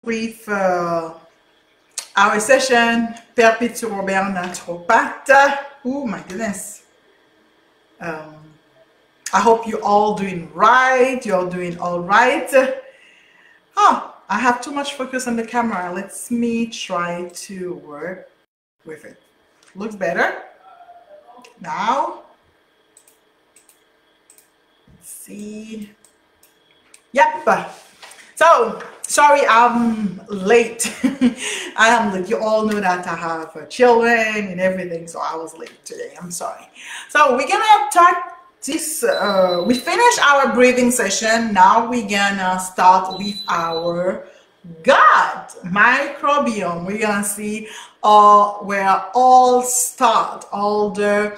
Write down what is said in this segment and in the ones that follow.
with our session, Perpetue Robert, Naturopath. Oh my goodness. I hope you're all doing right. You're doing all right. Oh, I have too much focus on the camera. Let me try to work with it. Looks better. Now, let's see. Yep. So, sorry I'm late. I am late. You all know that I have children and everything, so I was late today. I'm sorry. So, we're gonna talk this. We finished our breathing session. Now we're gonna start with our gut microbiome. We're gonna see where all start, all the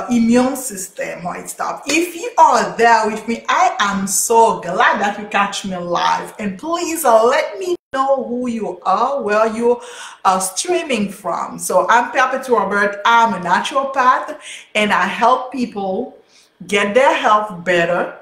immune system, where it starts. If you are there with me, I am so glad that you catch me live, and please let me know who you are, where you are streaming from. So I'm Perpetue Robert. I'm a naturopath, and I help people get their health better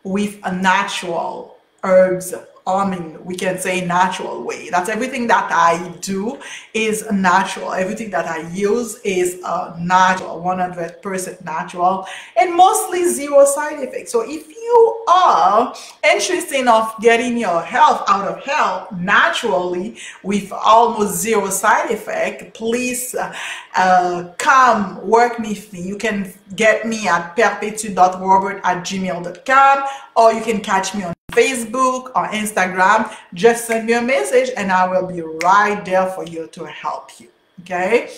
with a natural herbs. I mean, we can say natural way. That's everything that I do is natural. Everything that I use is natural, 100% natural, and mostly zero side effects. So if you are interested in getting your health out of health naturally with almost zero side effect, please come work with me. You can get me at perpetue.robert@gmail.com, or you can catch me on Facebook or Instagram. Just send me a message and I will be right there for you to help you. Okay,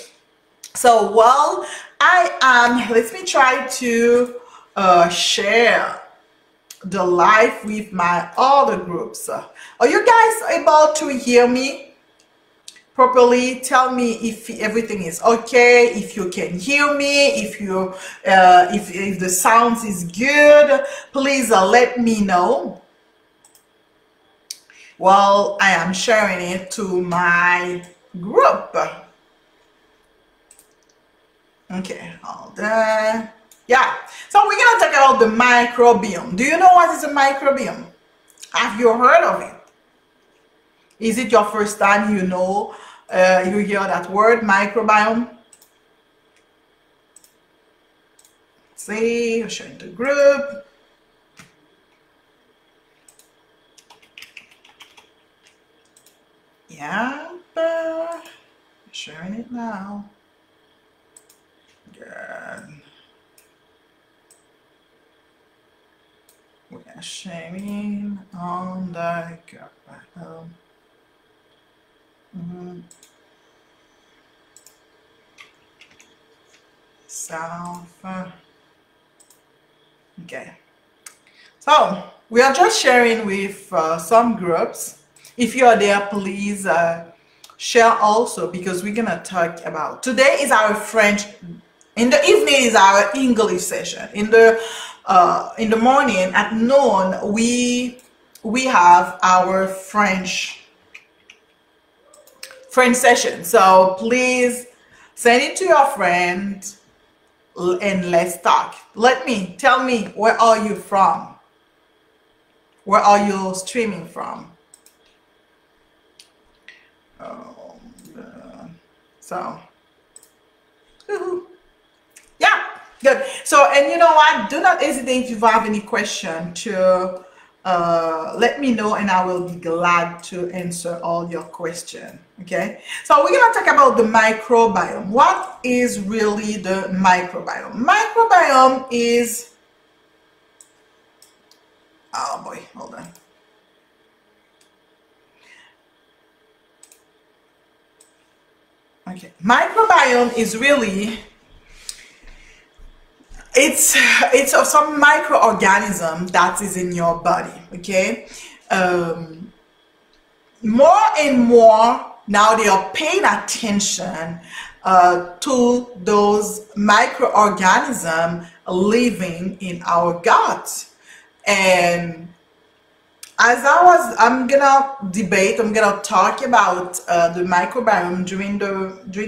so while I am, let me try to share the live with my other groups. Are you guys able to hear me properly? Tell me if everything is okay, if you can hear me, if you if the sound is good. Please let me know. Well, I am sharing it to my group. Okay, hold on. Yeah, so we're gonna talk about the microbiome. Do you know what is a microbiome? Have you heard of it? Is it your first time you hear that word, microbiome? See, you're sharing the group. Yeah, sharing it now. Good. We are sharing on the south. Okay. So we are just sharing with some groups. If you are there, please share also, because we're gonna talk about, today is our French, in the evening is our English session. In the morning at noon we have our French session. So please send it to your friend and let's talk. Tell me, where are you from? Where are you streaming from? So yeah, good. So, and you know what, do not hesitate if you have any question to let me know, and I will be glad to answer all your questions. Okay, so we're gonna talk about the microbiome. What is really the microbiome? Microbiome is, oh boy, hold on. Okay, microbiome is really, it's of some microorganism that is in your body. Okay, more and more now they are paying attention to those microorganisms living in our gut, and I'm gonna debate, I'm gonna talk about the microbiome during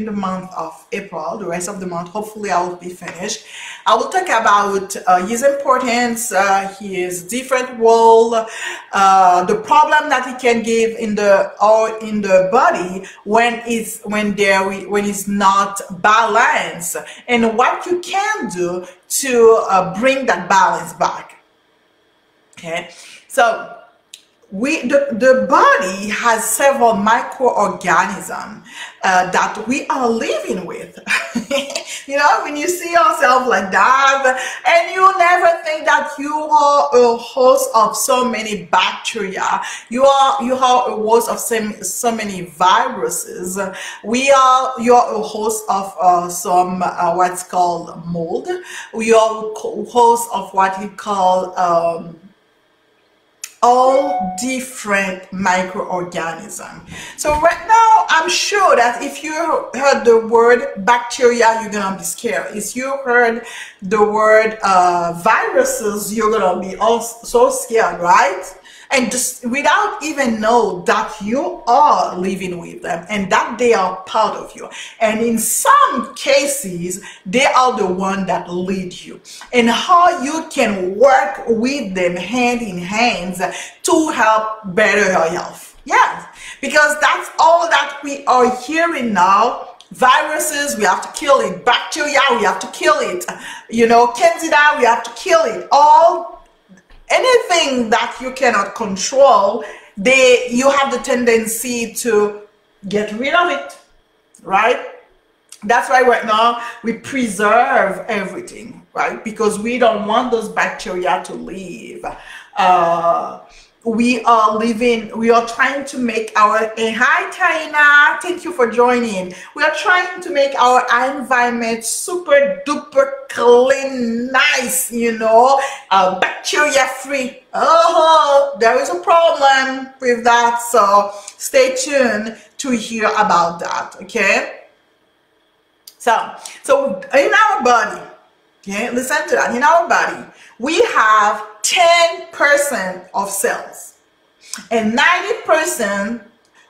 the month of April, the rest of the month. Hopefully I will be finished. I will talk about his importance, his different role, the problem that he can give in the body when it's not balanced, and what you can do to bring that balance back. Okay, so the body has several microorganisms that we are living with. You know, when you see yourself like that, and you never think that you are a host of so many bacteria, you are a host of so many viruses. You are a host of some what's called mold. We are a host of what we call all different microorganisms. So right now, I'm sure that if you heard the word bacteria, you're gonna be scared. If you heard the word viruses, you're gonna be so scared, right? And just without even know that you are living with them and that they are part of you. And in some cases, they are the one that lead you, and how you can work with them hand in hand to help better your health. Yes, because that's all that we are hearing now. Viruses, we have to kill it. Bacteria, we have to kill it. You know, candida, we have to kill it. Anything that you cannot control, you have the tendency to get rid of it, right? That's why right now we preserve everything, right? Because we don't want those bacteria to leave. We are trying to make hi Taina, thank you for joining. We are trying to make our environment super duper clean, nice, you know, bacteria free. Oh, there is a problem with that, so stay tuned to hear about that. Okay, so in our body, okay, listen to that. In our body, we have 10% of cells, and 90%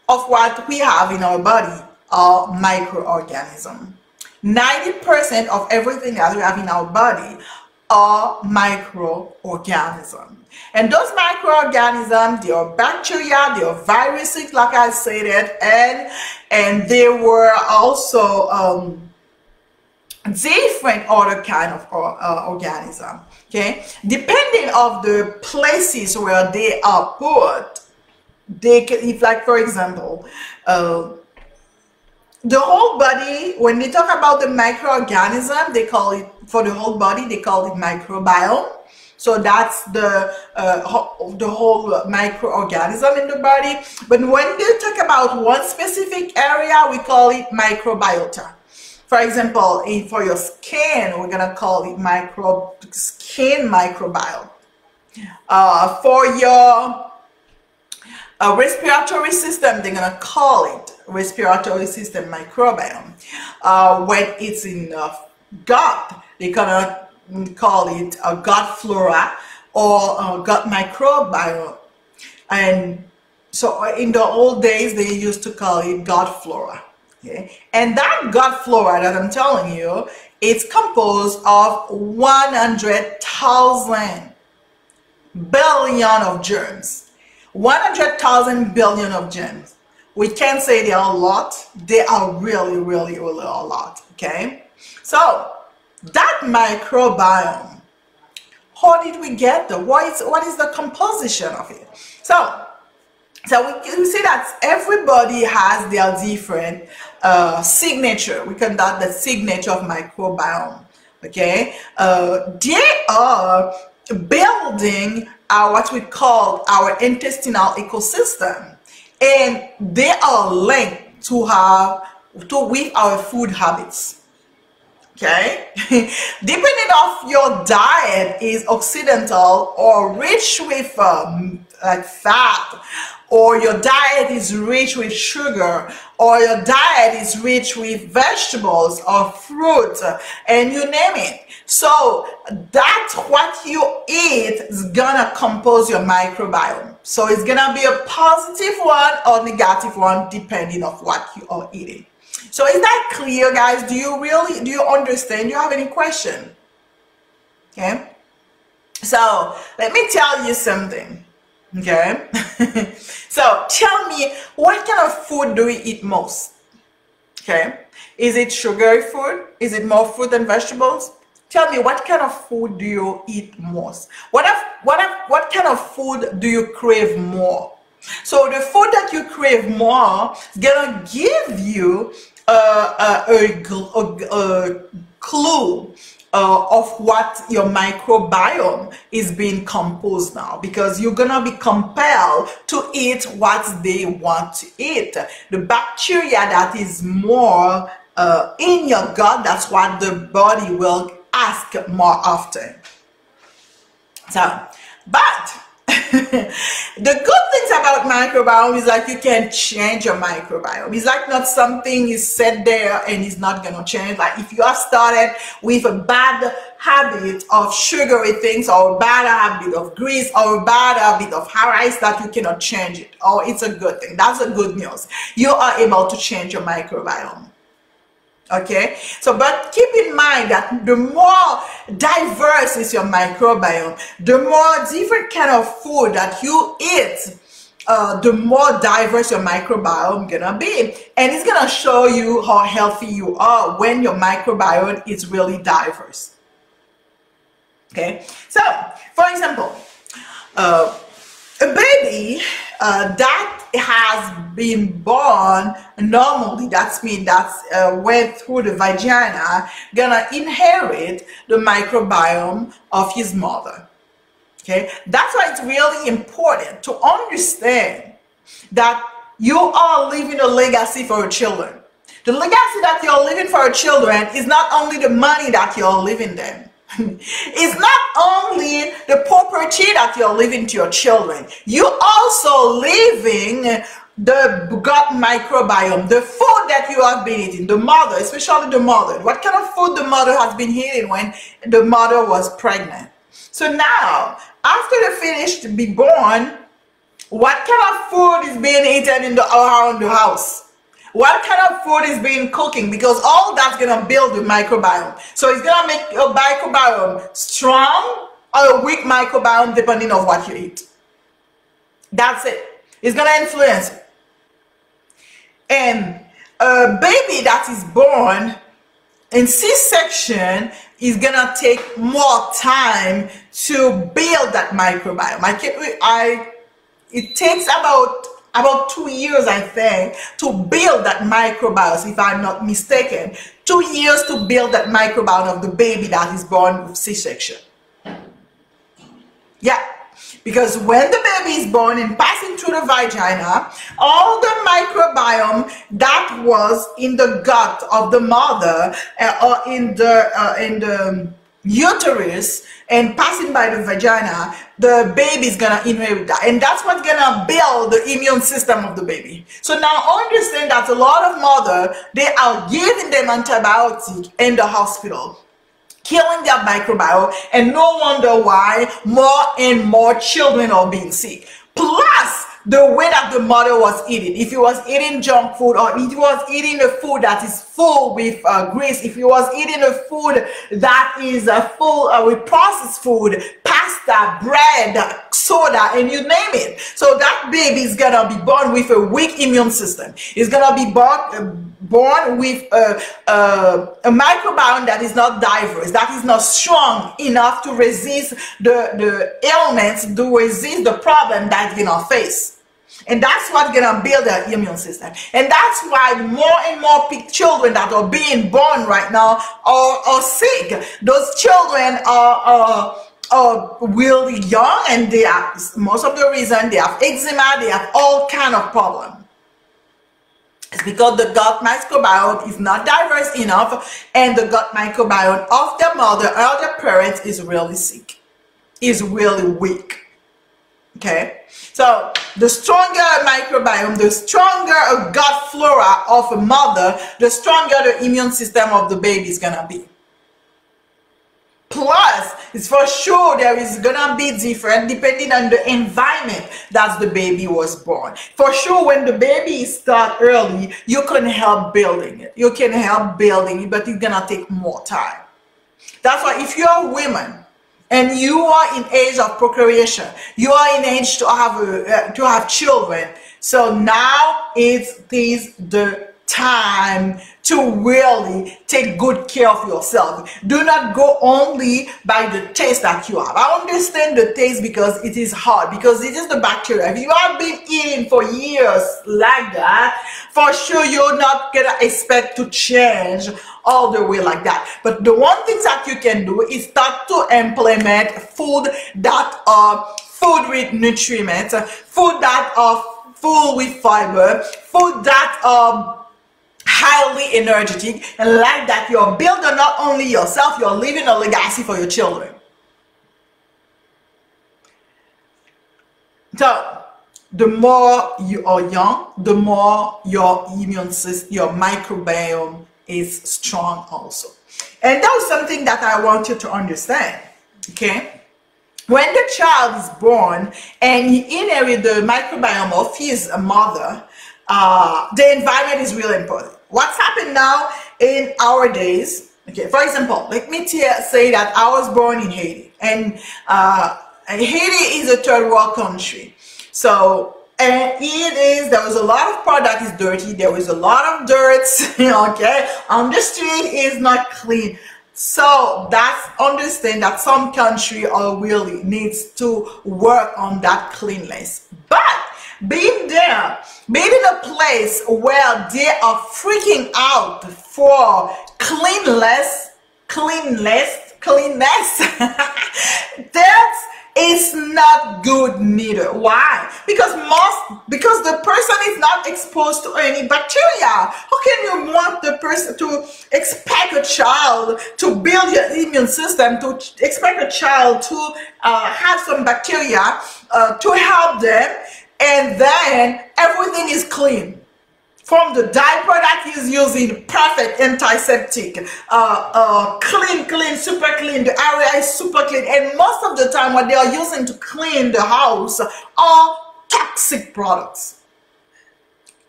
of what we have in our body are microorganisms. 90% of everything that we have in our body are microorganisms. And those microorganisms, they are bacteria, they are viruses, like I said, and they were also different other kind of organism. Okay, depending of the places where they are put, they can, if like for example, the whole body, when they talk about the microorganism, they call it, for the whole body, they call it microbiome. So that's the whole microorganism in the body. But when they talk about one specific area, we call it microbiota. For example, for your skin, we're gonna call it skin microbiome. For your respiratory system, they're gonna call it respiratory system microbiome. When it's in gut, they're gonna call it a gut flora or gut microbiome. And so in the old days, they used to call it gut flora. Okay. And that gut flora that I'm telling you, it's composed of 100,000 billion of germs. 100,000 billion of germs. We can't say they are a lot. They are really, really, really a lot. Okay. So that microbiome, how did we get there? What is the composition of it? So we see that everybody has their different signature. We call that the signature of microbiome. Okay, they are building what we call our intestinal ecosystem, and they are linked with our food habits. Okay, depending on your diet is occidental or rich with like fat, or your diet is rich with sugar, or your diet is rich with vegetables or fruit, and you name it. So that's what you eat is gonna compose your microbiome. So it's gonna be a positive one or negative one depending on what you are eating. So is that clear, guys? Do you understand? Do you have any question? Okay. So let me tell you something. Okay. So tell me, what kind of food do we eat most? Okay. Is it sugary food? Is it more fruit and vegetables? Tell me, what kind of food do you eat most? What kind of food do you crave more? So the food that you crave more is gonna give you a clue of what your microbiome is being composed now, because you're gonna be compelled to eat what they want to eat. The bacteria that is more in your gut, that's what the body will ask more often. So, but the good things about microbiome is like you can change your microbiome. It's like not something is set there and it's not gonna change. Like if you have started with a bad habit of sugary things, or a bad habit of grease, or a bad habit of rice, that you cannot change it. Oh, it's a good thing. That's a good news. You are able to change your microbiome. Okay, so but keep in mind that the more diverse is your microbiome, the more different kind of food that you eat, the more diverse your microbiome gonna be, and it's gonna show you how healthy you are when your microbiome is really diverse. Okay, so for example, a baby that has been born normally, that's mean that's went through the vagina, gonna inherit the microbiome of his mother. Okay, that's why it's really important to understand that you are leaving a legacy for your children. The legacy that you're leaving for your children is not only the money that you're leaving them. It's not only the property that you're leaving to your children. You're also leaving the gut microbiome, the food that you have been eating, the mother, especially the mother. What kind of food the mother has been eating when the mother was pregnant. So now, after they finish to be born, what kind of food is being eaten around the house? What kind of food is being cooking? Because all that's gonna build the microbiome. So it's gonna make your microbiome strong or a weak microbiome depending on what you eat. That's it. It's gonna influence it. And a baby that is born in C-section is gonna take more time to build that microbiome. It takes about 2 years, I think, to build that microbiome, if I'm not mistaken. 2 years to build that microbiome of the baby that is born with C-section. Yeah, because when the baby is born and passing through the vagina, all the microbiome that was in the gut of the mother or in the uterus and passing by the vagina, the baby is gonna inherit that, and that's what's gonna build the immune system of the baby. So now understand that a lot of mothers, they are giving them antibiotics in the hospital, killing their microbiome, and no wonder why more and more children are being sick. Plus the way that the mother was eating. If he was eating junk food, or if he was eating a food that is full with grease, if he was eating a food that is full with processed food, pasta, bread, soda, and you name it. So that baby is gonna be born with a weak immune system. He's gonna be born with a microbiome that is not diverse, that is not strong enough to resist the ailments, to resist the problem that you're gonna face. And that's what's gonna build the immune system. And that's why more and more children that are being born right now are sick. Those children are really young, and they are, most of the reason they have eczema, they have all kind of problems. It's because the gut microbiome is not diverse enough, and the gut microbiome of the mother or the parents is really sick, is really weak. Okay, so the stronger microbiome, the stronger gut flora of a mother, the stronger the immune system of the baby is gonna be. Plus, it's for sure there is gonna be different depending on the environment that the baby was born. For sure, when the baby start early, you can help building it. You can help building it, but it's gonna take more time. That's why if you're a woman and you are in age of procreation, you are in age to have children. So now it is the time to really take good care of yourself. Do not go only by the taste that you have. I understand the taste because it is hard, because it is the bacteria. If you have been eating for years like that, for sure you're not gonna expect to change all the way like that. But the one thing that you can do is start to implement food that are food with nutrients, food that are full with fiber, food that are highly energetic, and like that you're building not only yourself, you're leaving a legacy for your children. So the more you are young, the more your immune system, your microbiome is strong also. And that's something that I want you to understand. Okay, when the child is born and he inherits the microbiome of his mother, the environment is really important. What's happened now in our days? Okay, for example, let me say that I was born in Haiti, and Haiti is a third world country. So, and there was a lot of product is dirty. There was a lot of dirt. Okay, the street is not clean. So that's understand that some country really needs to work on that cleanliness. But being there, being in a place where they are freaking out for cleanliness, that is not good neither. Why? Because the person is not exposed to any bacteria. How can you want the person to expect a child to build your immune system, to expect a child to have some bacteria to help them, and then everything is clean? From the diaper that he's using, perfect antiseptic, clean, super clean, the area is super clean, and most of the time what they are using to clean the house are toxic products.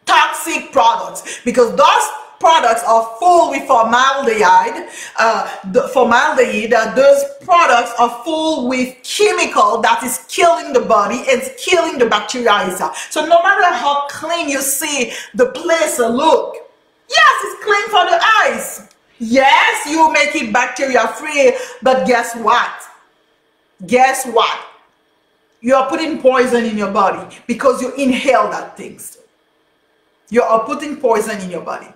Toxic products, because those products are full with formaldehyde. Those products are full with chemical that is killing the body and killing the bacteria itself. So no matter how clean you see the place look, yes, it's clean for the eyes. Yes, you make it bacteria free, but guess what? Guess what? You are putting poison in your body because you inhale that thing. You are putting poison in your body.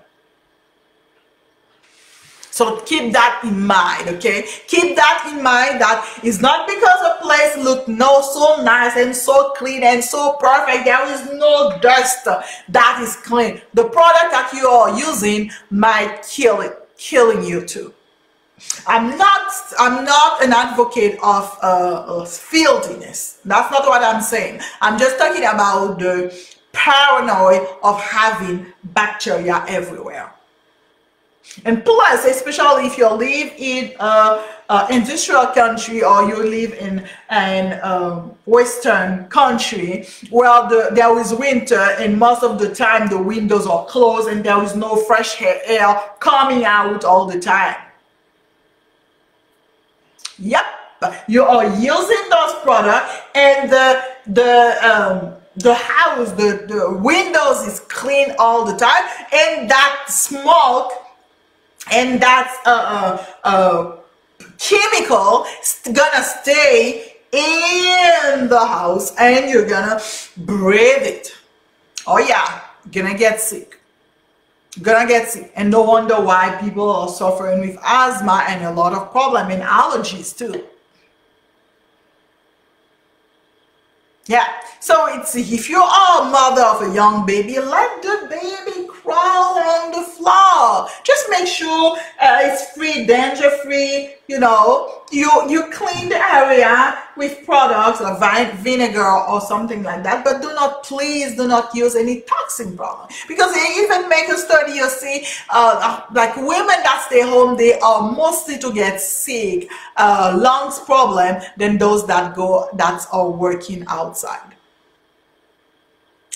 So keep that in mind, okay? Keep that in mind, that it's not because a place looks so nice and so clean and so perfect, there is no dust that is clean. The product that you are using might killing you too. I'm not an advocate of filthiness. That's not what I'm saying. I'm just talking about the paranoia of having bacteria everywhere. And plus, especially if you live in an industrial country, or you live in an western country where there is winter and most of the time the windows are closed and there is no fresh air coming out all the time. Yep, you are using those products, and the house, the windows is clean all the time, and that smoke and that chemical gonna stay in the house, and you're gonna breathe it. Oh yeah, you're gonna get sick. You're gonna get sick. And no wonder why people are suffering with asthma and a lot of problem and allergies too. Yeah, so it's, if you are a mother of a young baby, let the baby crawl on the floor. flour. Just make sure it's free, danger free. You know, you clean the area with products like vinegar or something like that, but please do not use any toxin product, because they even make a study, you see, like women that stay home, they are mostly to get sick, lungs problem, than those that are working outside.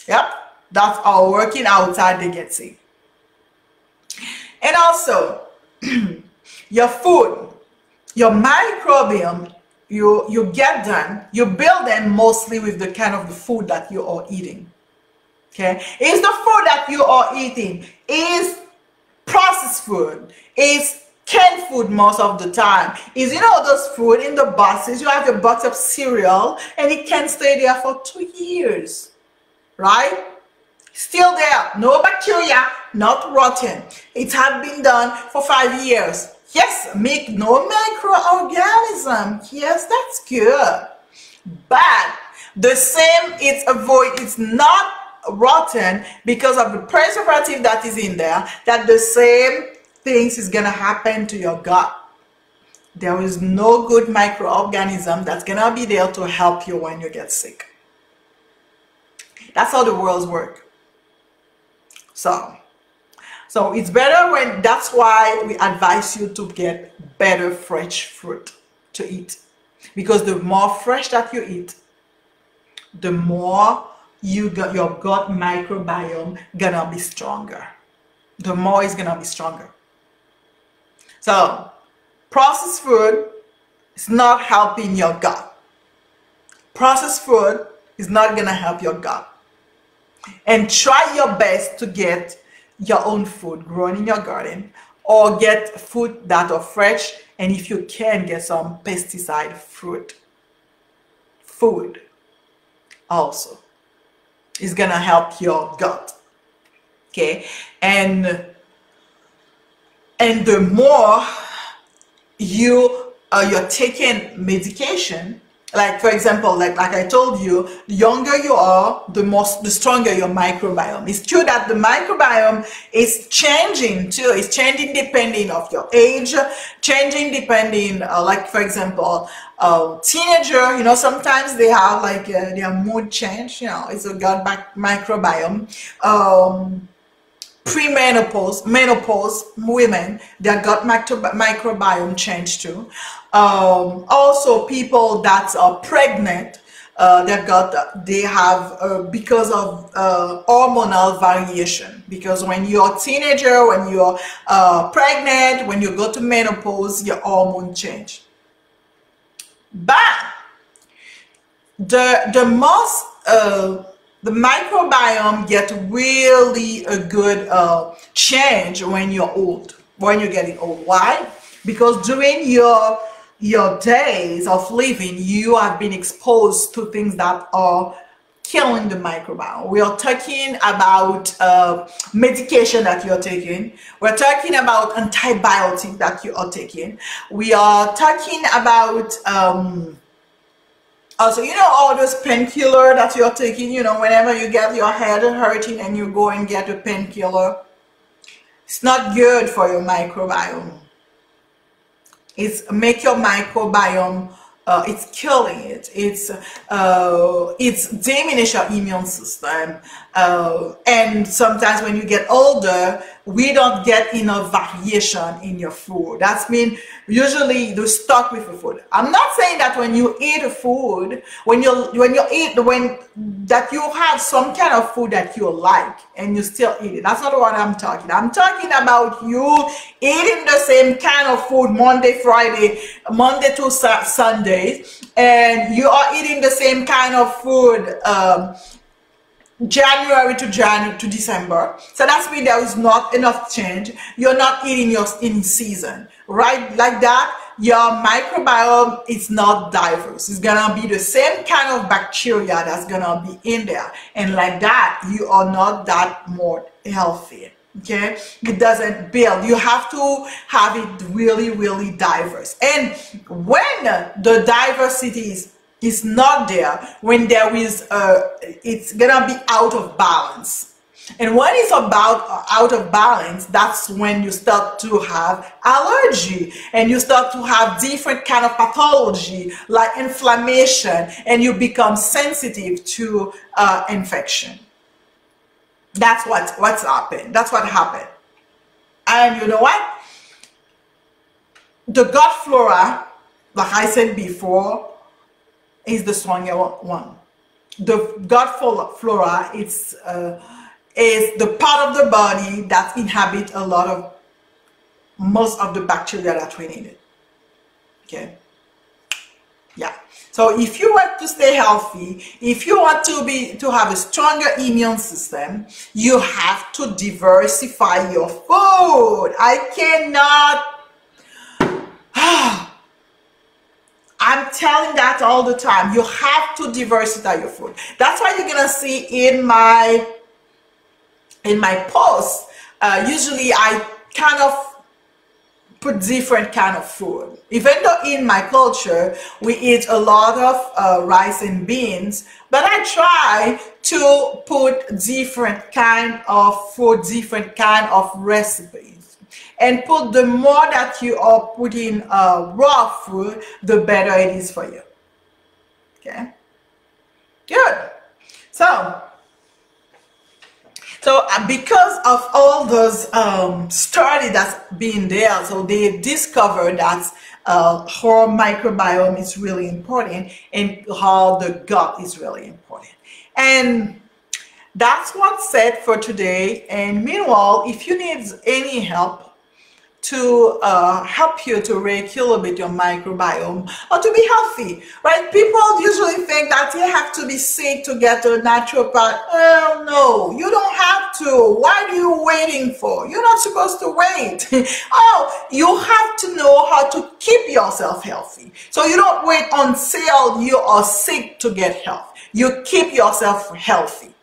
Yep, that are working outside, they get sick. And also your food, your microbiome, you get them, you build them mostly with the kind of the food that you are eating. Okay, is the food that you are eating is processed food, is canned food most of the time, is, you know, those food in the boxes, you have your box of cereal and it can stay there for 2 years, right? Still there, no bacteria, not rotten. It had been done for 5 years. Yes, make no microorganism. Yes, that's good. But the same, it's not rotten because of the preservative that is in there, that the same things is gonna happen to your gut. There is no good microorganism that's gonna be there to help you when you get sick. That's how the worlds work. So it's better when, that's why we advise you to get better fresh fruit to eat, because the more fresh that you eat, the more your gut microbiome gonna be stronger. The more it's gonna be stronger. So processed food is not helping your gut. Processed food is not gonna help your gut. And try your best to get your own food grown in your garden, or get food that are fresh, and if you can, get some pesticide food also. It's gonna help your gut. Okay, and the more you're taking medication, like for example, like I told you, the younger you are, the stronger your microbiome. It's true that the microbiome is changing too. It's changing depending of your age, changing depending, like for example, teenager, you know, sometimes they have like their mood change, you know, it's a gut microbiome. Menopause women, their gut microbiome change too. Also people that are pregnant, their gut, they have because of hormonal variation, because when you're a teenager, when you're pregnant, when you go to menopause, your hormone change. But the microbiome get really a good change when you're old, when you're getting old. Why? Because during your days of living, you have been exposed to things that are killing the microbiome. We are talking about medication that you're taking. We're talking about antibiotics that you are taking. We are talking about also, you know, all those painkiller that you're taking, you know, whenever you get your head hurting and you go and get a painkiller, it's not good for your microbiome. It's make your microbiome, it's killing it. It's diminish your immune system. And sometimes when you get older, we don't get enough variation in your food. That's mean usually you're stuck with the food. I'm not saying that when you eat a food, when that you have some kind of food that you like and you still eat it. That's not what I'm talking. I'm talking about you eating the same kind of food Monday to Sunday, and you are eating the same kind of food January to December. So that's mean there is not enough change. You're not eating your in season, right? Like that, your microbiome is not diverse. It's gonna be the same kind of bacteria that's gonna be in there, and like that, you are not that more healthy. Okay, it doesn't build. You have to have it really, really diverse. And when the diversity is not there, when there is it's gonna be out of balance. And when it's about out of balance, that's when you start to have allergy and you start to have different kind of pathology like inflammation, and you become sensitive to infection. That's what's happened. That's what happened. And you know what? The gut flora, like I said before, is the stronger one. The gut flora is the part of the body that inhabits a lot of most of the bacteria that we needed. Okay. Yeah. So if you want to stay healthy, if you want to have a stronger immune system, you have to diversify your food. I cannot. I'm telling that all the time. You have to diversify your food. That's why you're gonna see in my posts. Usually I kind of put different kind of food. Even though in my culture we eat a lot of rice and beans, but I try to put different kind of food, different kind of recipes, and put the more that you are putting raw food, the better it is for you. Okay, good. So because of all those studies that's been there, so they discovered that how microbiome is really important and how the gut is really important. And that's what's said for today. And meanwhile, if you need any help to help you to regulate your microbiome or to be healthy, right? People usually think that you have to be sick to get a naturopath. Oh no, you don't have to. What are you waiting for? You're not supposed to wait. Oh, you have to know how to keep yourself healthy. So you don't wait until you are sick to get help. You keep yourself healthy.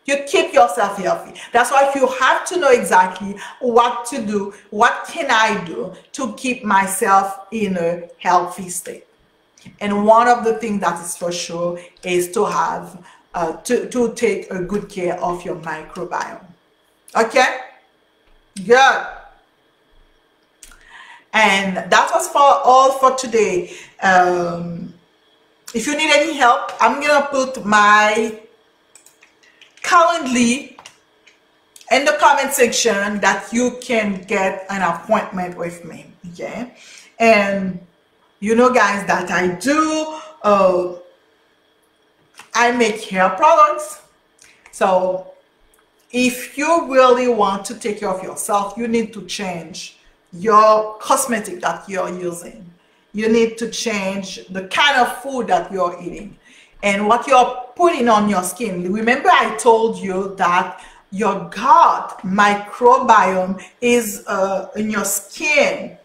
You keep yourself healthy. That's why you have to know exactly what to do. What can I do to keep myself in a healthy state? And one of the things that is for sure is to have to take a good care of your microbiome. Okay? Good. And that was all for today. If you need any help, I'm gonna put my Calendly in the comment section that you can get an appointment with me. Okay, and you know guys that I do I make hair products. So if you really want to take care of yourself, you need to change your cosmetic that you're using. You need to change the kind of food that you're eating and what you're putting on your skin. Remember I told you that your gut microbiome is in your skin.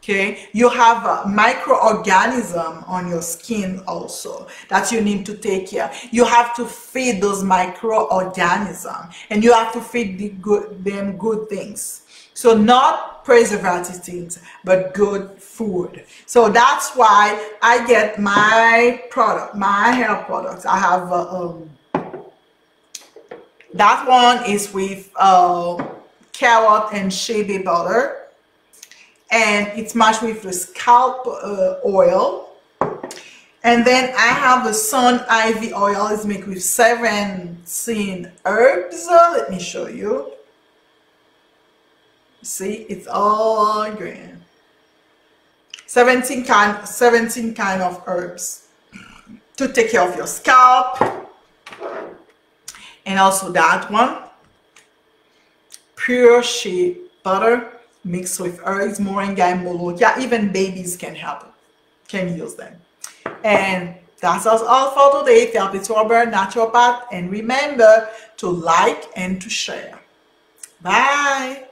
Okay, you have a microorganism on your skin also that you need to take care. You have to feed those microorganisms, and you have to feed them good things. So not preservative things, but good food. So that's why I get my product, my hair products. I have that one is with carrot and shea butter, and it's matched with the scalp oil. And then I have the sun ivy oil. It's made with 17 herbs. Let me show you. See, it's all green. 17 kind of herbs to take care of your scalp. And also that one, pure shea butter mixed with herbs, moringa and molotia. Even babies can use them. And that's all for today. Perpetue Robert, Naturopath, and remember to like and to share. Bye.